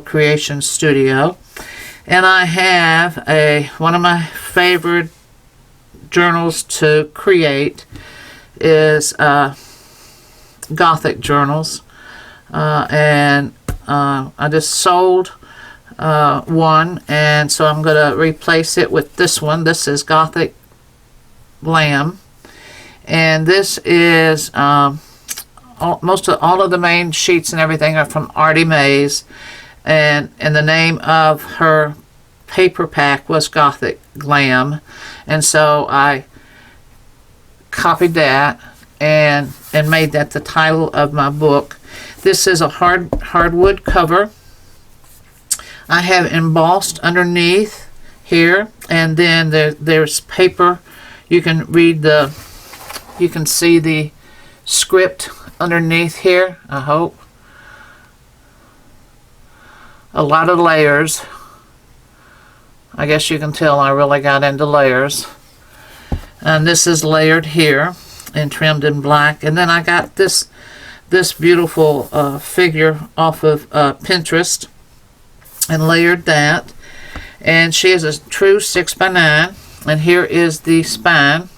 Creation Studio, and I have one of my favorite journals to create is Gothic journals, and I just sold one, and so I'm going to replace it with this one. This is GOTHIC GLAM, and this is most of all of the main sheets and everything are from Artie Mays, and the name of her paper pack was GOTHIC GLAM, and so I copied that and made that the title of my book. This is a hardwood cover. I have embossed underneath here, and then there's paper. You can see the script underneath here, I hope. A lot of layers. I guess you can tell I really got into layers. And this is layered here and trimmed in black. And then I got this beautiful figure off of Pinterest and layered that. And she is a true 6x9. And here is the spine.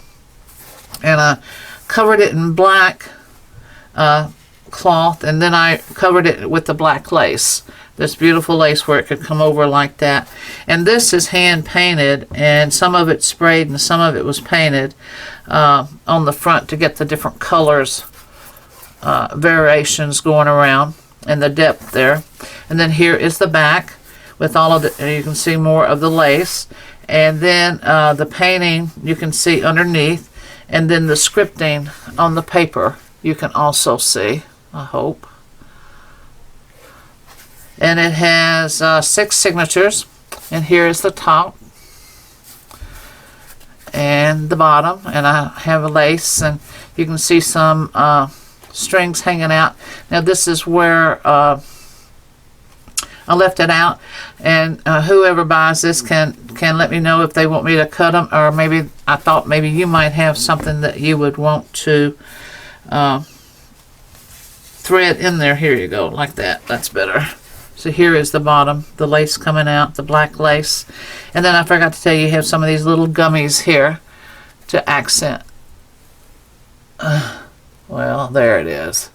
And I covered it in black cloth, and then I covered it with the black lace. This beautiful lace where it could come over like that. And this is hand painted, and some of it sprayed and some of it was painted on the front to get the different colors, variations going around, and the depth there. And then here is the back with all of the, you can see more of the lace, and then the painting you can see underneath, and then the scripting on the paper you can also see, I hope. And it has 6 signatures, and here is the top and the bottom, and I have a lace, and you can see some strings hanging out. Now this is where I left it out, and whoever buys this can let me know if they want me to cut them, or maybe I thought maybe you might have something that you would want to thread in there. Here you go, like that. That's better. So here is the bottom, the lace coming out, the black lace. And then I forgot to tell you, you have some of these little gummies here to accent. Well, there it is.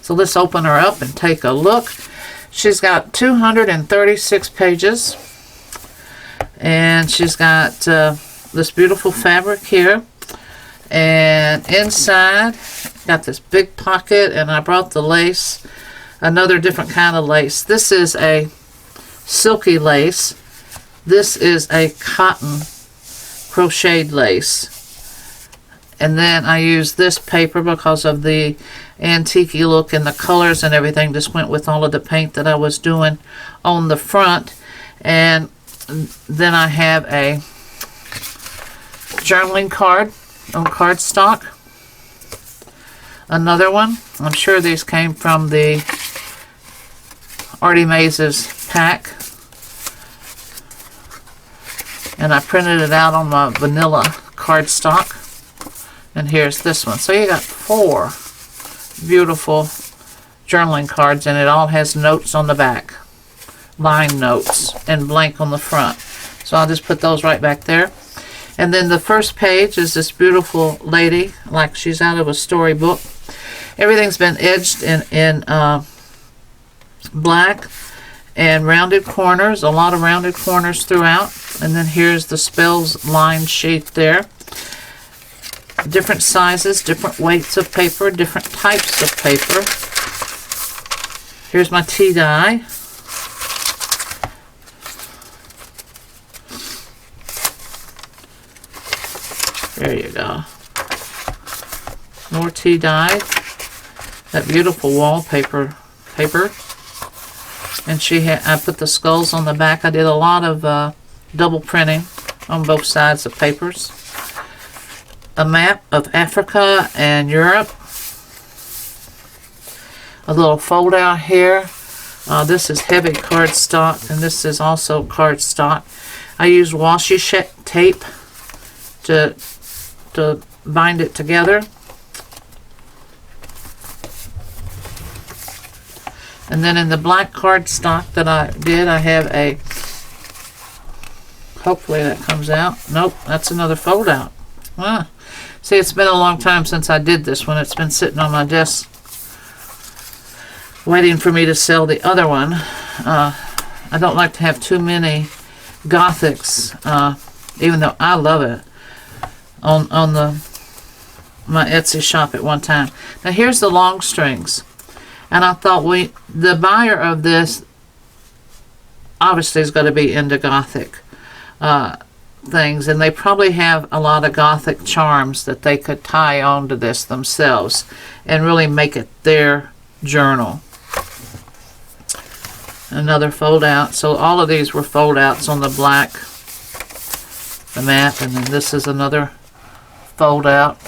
So let's open her up and take a look. She's got 236 pages. And she's got this beautiful fabric here. And inside, got this big pocket, and I brought the lace, another different kind of lace. This is a silky lace. This is a cotton crocheted lace. And then I used this paper because of the antique look, and the colors and everything just went with all of the paint that I was doing on the front. And then I have a journaling card on cardstock. Another one. I'm sure these came from the Artie Mays' pack. And I printed it out on my vanilla cardstock. And here's this one. So you got 4 beautiful journaling cards, and it all has notes on the back. Line notes and blank on the front. So I'll just put those right back there. And then the first page is this beautiful lady, like she's out of a storybook. Everything's been edged in black and rounded corners, a lot of rounded corners throughout. And then here's the spells line sheet there. Different sizes, different weights of paper, different types of paper. Here's my tea dye. There you go. More tea dye. That beautiful wallpaper paper. And I put the skulls on the back. I did a lot of double printing on both sides of papers. A map of Africa and Europe. A little fold out here. This is heavy cardstock, and this is also cardstock. I use washi tape to bind it together. And then in the black cardstock that I did, I have a, hopefully that comes out. Nope, that's another fold out. Ah. See, it's been a long time since I did this one. It's been sitting on my desk waiting for me to sell the other one. I don't like to have too many Gothics, even though I love it, on my Etsy shop at one time. Now here's the long strings, and I thought the buyer of this obviously is going to be into Gothic things, and they probably have a lot of Gothic charms that they could tie onto this themselves and really make it their journal. Another fold out. So all of these were fold outs on the black, the matte, and then this is another fold out.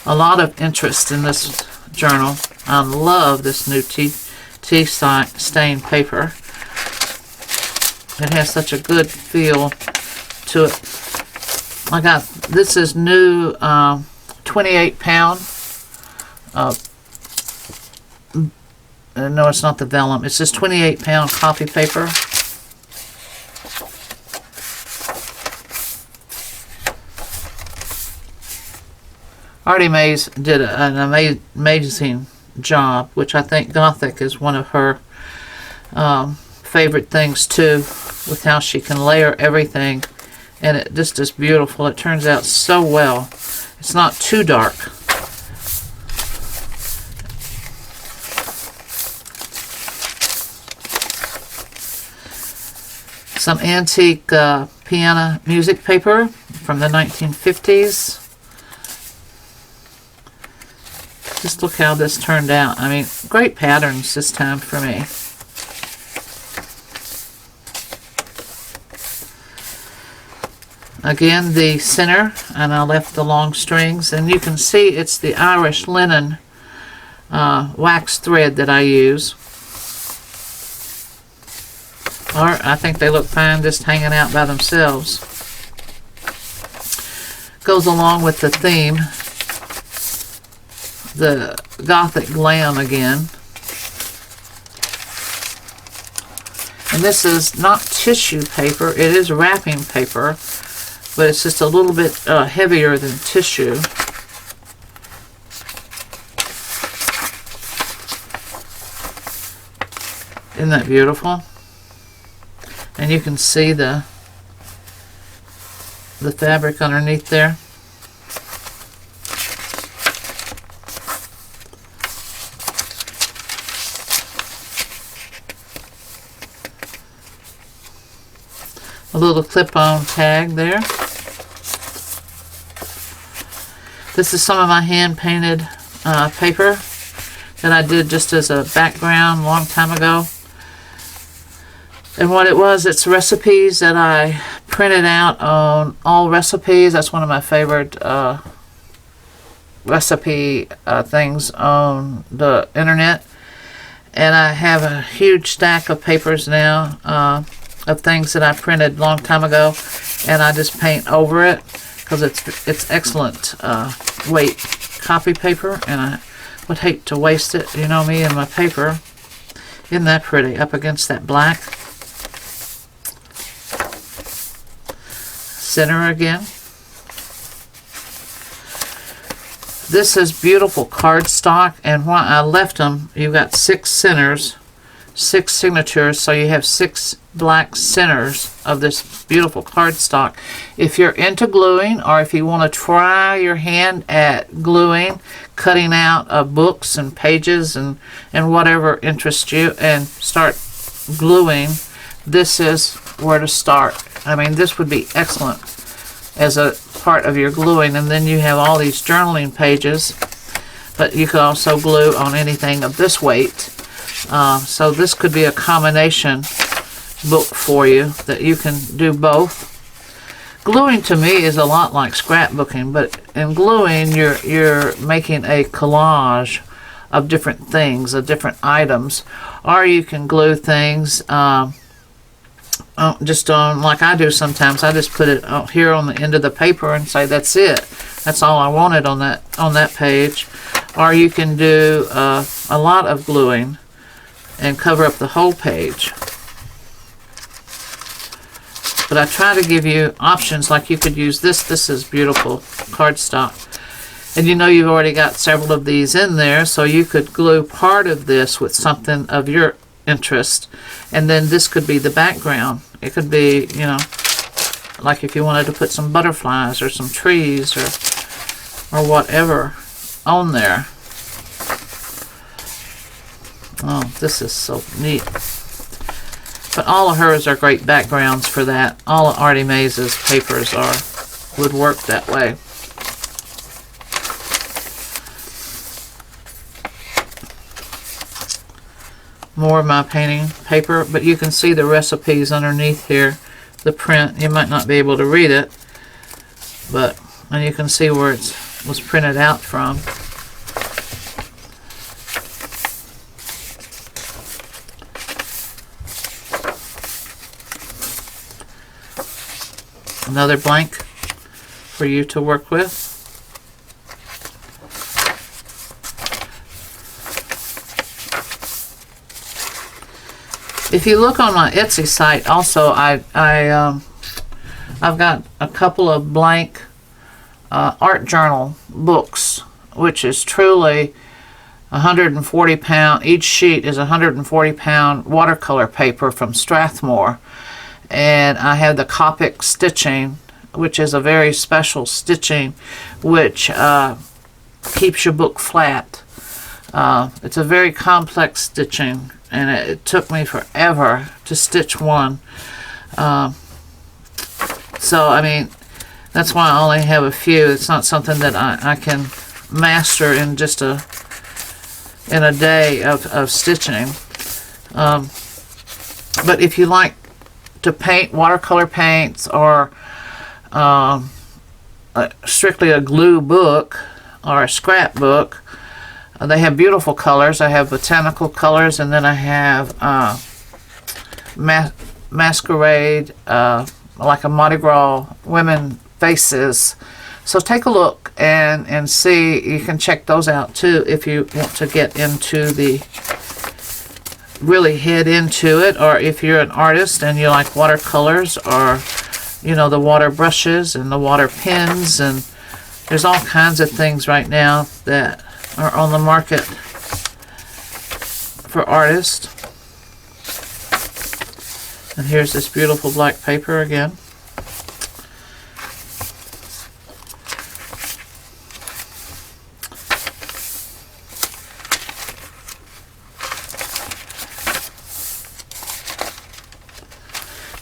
A lot of interest in this journal. I love this new tea stain paper. It has such a good feel to it. This is new 28 pound. No, it's not the vellum. It's just 28 pound copy paper. Artie Mays did an amazing job, which I think Gothic is one of her favorite things too, with how she can layer everything, and it just is beautiful. It turns out so well. It's not too dark. Some antique piano music paper from the 1950s. Just look how this turned out. I mean, great patterns this time for me. Again, the center, and I left the long strings, and you can see it's the Irish linen wax thread that I use. Or I think they look fine just hanging out by themselves. Goes along with the theme, the Gothic Glam again. And this is not tissue paper, it is wrapping paper, but it's just a little bit heavier than tissue. Isn't that beautiful? And you can see the fabric underneath there. A little clip-on tag there. This is some of my hand-painted paper that I did just as a background a long time ago. And what it was, it's recipes that I printed out on All Recipes. That's one of my favorite recipe things on the internet. And I have a huge stack of papers now of things that I printed a long time ago, and I just paint over it because it's excellent weight copy paper, and I would hate to waste it. You know me and my paper. Isn't that pretty up against that black? Center again. This is beautiful cardstock, and when I left them, you've got 6 centers, 6 signatures, so you have 6 black centers of this beautiful cardstock. If you're into gluing, or if you want to try your hand at gluing, cutting out books and pages and whatever interests you, and start gluing, this is where to start. I mean, this would be excellent as a part of your gluing. And then you have all these journaling pages, but you could also glue on anything of this weight. So this could be a combination book for you, that you can do both. Gluing to me is a lot like scrapbooking, but in gluing you're making a collage of different things, of different items, or you can glue things just on, like I do sometimes. I just put it here on the end of the paper and say that's it. That's all I wanted on that page. Or you can do a lot of gluing and cover up the whole page. But I try to give you options, like you could use this. This is beautiful cardstock. And you know you've already got several of these in there, so you could glue part of this with something of your interest. And then this could be the background. It could be, you know, like if you wanted to put some butterflies or some trees or whatever on there. Oh, this is so neat. But all of hers are great backgrounds for that. All of Artie Mays' papers would work that way. More of my painting paper, but you can see the recipes underneath here. The print, you might not be able to read it, and you can see where it was printed out from. Another blank for you to work with. If you look on my Etsy site, also I've got a couple of blank art journal books, which is truly 140 pound. Each sheet is 140 pound watercolor paper from Strathmore, and I have the Copic stitching, which is a very special stitching, which keeps your book flat. It's a very complex stitching, and it took me forever to stitch one. So, I mean, that's why I only have a few. It's not something that I can master in just a day of stitching. But if you like to paint watercolor paints or strictly a glue book or a scrapbook, they have beautiful colors. I have botanical colors, and then I have masquerade, like a Mardi Gras women faces. So take a look and see. You can check those out too if you want to get into really head into it, or if you're an artist and you like watercolors, or you know, the water brushes and the water pens, and there's all kinds of things right now that are on the market for artists. And here's this beautiful black paper again.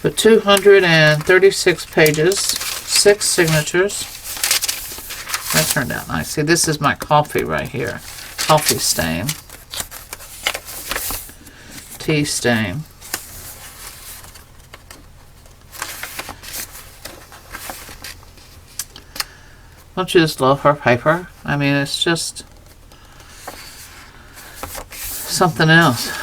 But 236 pages, 6 signatures. That turned out nice. See, this is my coffee right here. Coffee stain. Tea stain. Don't you just love her paper? I mean, it's just something else.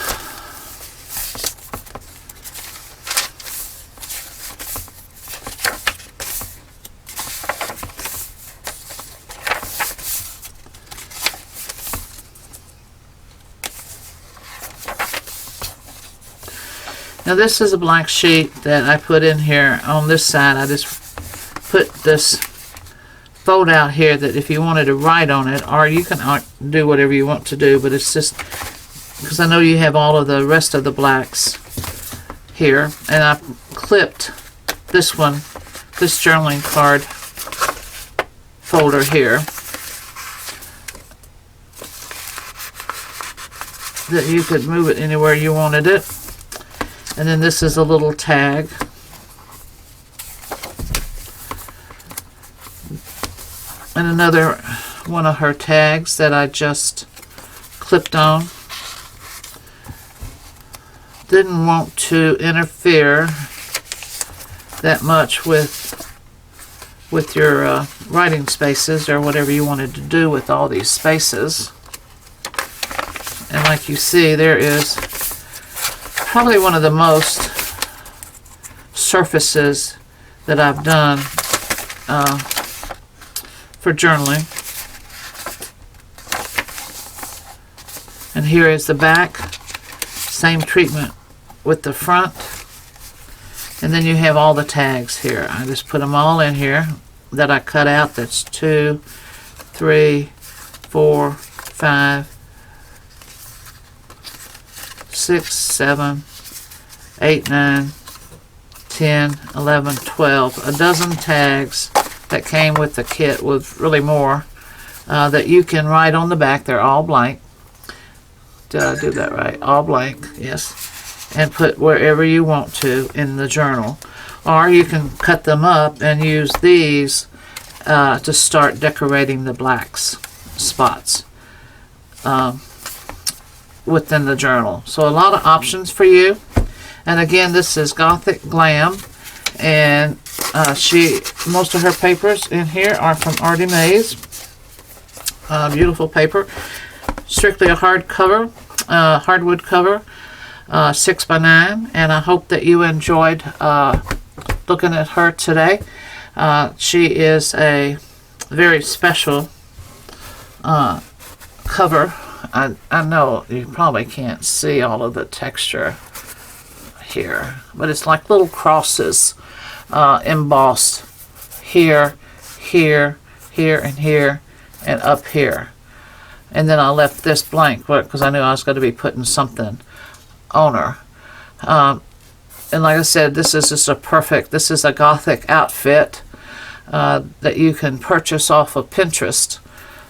Now this is a blank sheet that I put in here on this side. I just put this fold out here that if you wanted to write on it, or you can do whatever you want to do, but it's just because I know you have all of the rest of the blacks here, and I clipped this one, this journaling card folder here, that you could move it anywhere you wanted it. And then this is a little tag. And another one of her tags that I just clipped on. Didn't want to interfere that much with your writing spaces, or whatever you wanted to do with all these spaces. And like you see, there is probably one of the most surfaces that I've done for journaling. And here is the back. Same treatment with the front. And then you have all the tags here. I just put them all in here that I cut out. That's 2, 3, 4, 5, 6, 7, 8, 9, 10, 11, 12. A dozen tags that came with the kit, with really more that you can write on the back. They're all blank. Did I do that right? All blank, yes. And put wherever you want to in the journal. Or you can cut them up and use these to start decorating the black spots within the journal. So a lot of options for you. And again, this is Gothic Glam, and most of her papers in here are from Handmade. Beautiful paper, strictly a hardwood cover, 6x9, and I hope that you enjoyed looking at her today. She is a very special cover. I know you probably can't see all of the texture here, but it's like little crosses embossed here, here, here, and here, and up here. And then I left this blank because I knew I was going to be putting something on her. And like I said, this is just this is a Gothic outfit that you can purchase off of Pinterest.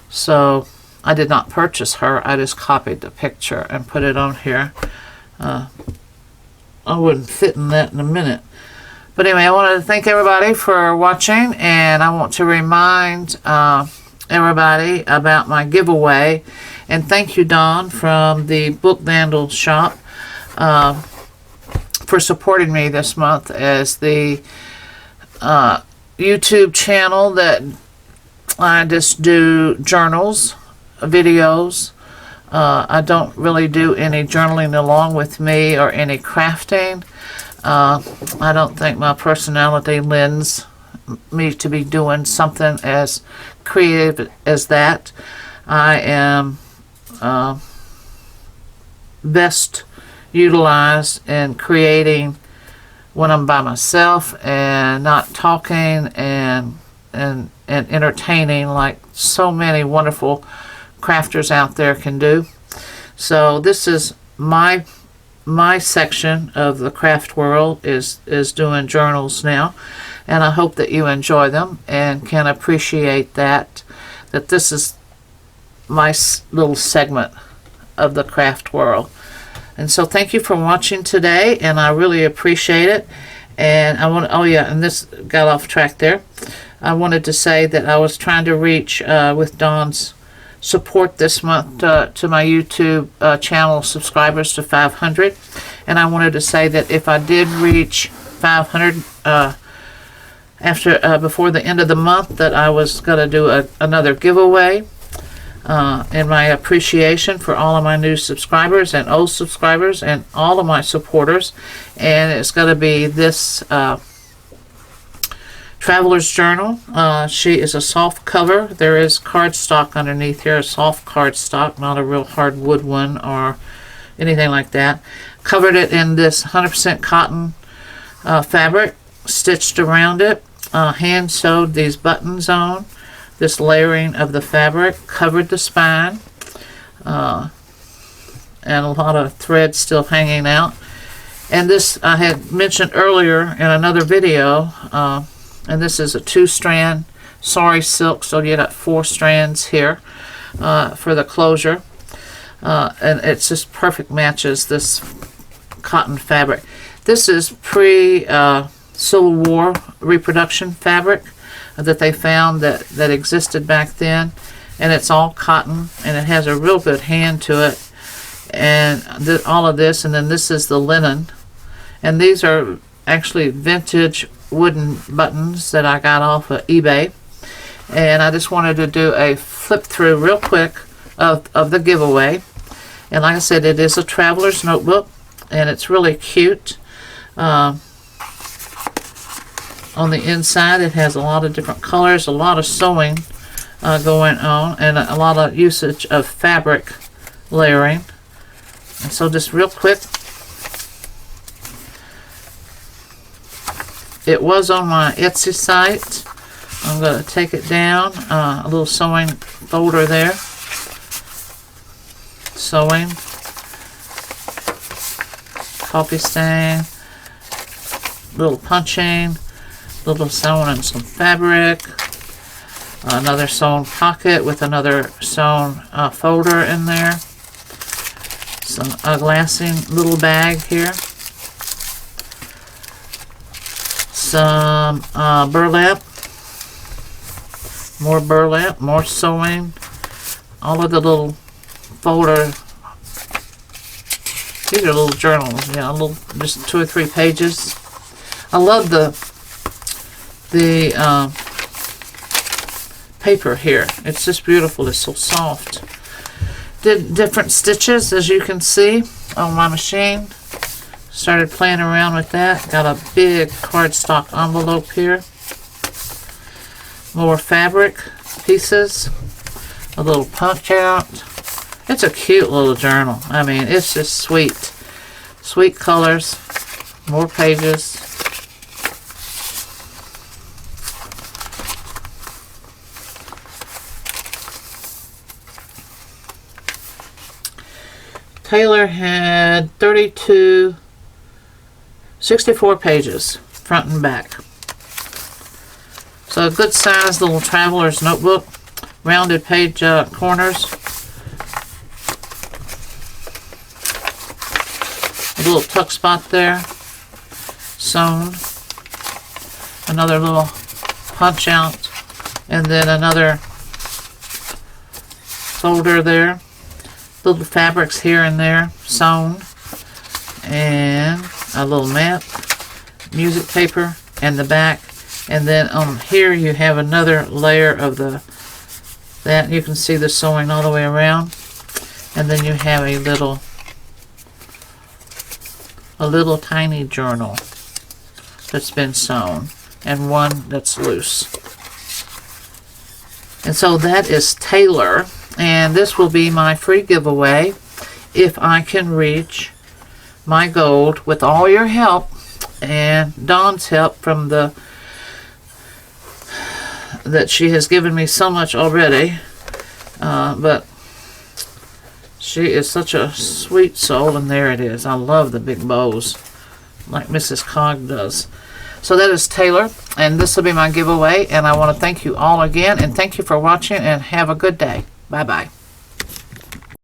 So I did not purchase her, I just copied the picture and put it on here. I wouldn't fit in that in a minute. But anyway, I wanted to thank everybody for watching, and I want to remind everybody about my giveaway. And thank you, Dawn, from the Book Vandal shop, for supporting me this month as the YouTube channel that I just do journals, videos. I don't really do any journaling along with me or any crafting. I don't think my personality lends me to be doing something as creative as that. I am best utilized in creating when I'm by myself and not talking and entertaining like so many wonderful crafters out there can do. So this is my section of the craft world is doing journals now, and I hope that you enjoy them and can appreciate that this is my little segment of the craft world. And so thank you for watching today, and I really appreciate it. And I want, oh yeah, and this got off track there. I wanted to say that I was trying to reach with Dawn's support this month to my YouTube channel subscribers to 500, and I wanted to say that if I did reach 500 before the end of the month, that I was going to do another giveaway in my appreciation for all of my new subscribers and old subscribers and all of my supporters. And it's going to be this Traveler's Journal. She is a soft cover. There is cardstock underneath here, a soft cardstock, not a real hardwood one or anything like that. Covered it in this 100% cotton fabric, stitched around it, hand sewed these buttons on, this layering of the fabric, covered the spine, and a lot of thread still hanging out. And this I had mentioned earlier in another video, and this is a 2-strand sari silk, so you got 4 strands here for the closure, and it's just perfect matches this cotton fabric. This is pre-Civil War reproduction fabric that they found that existed back then, and it's all cotton, and it has a real good hand to it, and all of this. And then this is the linen, and these are actually vintage wooden buttons that I got off of eBay. And I just wanted to do a flip through real quick of the giveaway. And like I said, it is a traveler's notebook, and it's really cute. On the inside, it has a lot of different colors, a lot of sewing going on, and a lot of usage of fabric layering. And so just real quick, it was on my Etsy site. I'm going to take it down, a little sewing folder there, sewing, coffee stain, little punching, little sewing and some fabric, another sewn pocket with another sewn folder in there, a glassing little bag here, some burlap, more sewing, all of the little folder. These are little journals, yeah, just 2 or 3 pages. I love the paper here. It's just beautiful. It's so soft. Did different stitches, as you can see, on my machine. Started playing around with that. Got a big cardstock envelope here. More fabric pieces. A little punch out. It's a cute little journal. I mean, it's just sweet. Sweet colors. More pages. Taylor had 64 pages, front and back. So a good sized little traveler's notebook. Rounded page corners. A little tuck spot there. Sewn. Another little punch out. And then another folder there. Little fabrics here and there sewn, and a little map, music paper, and the back. And then on here you have another layer of that. You can see the sewing all the way around, and then you have a little tiny journal that's been sewn, and one that's loose. And so that is Taylor. And this will be my free giveaway if I can reach my goal with all your help and Dawn's help from that she has given me so much already. But she is such a sweet soul, and there it is. I love the big bows like Mrs. Cog does. So that is Taylor, and this will be my giveaway, and I want to thank you all again, and thank you for watching, and have a good day. Bye-bye.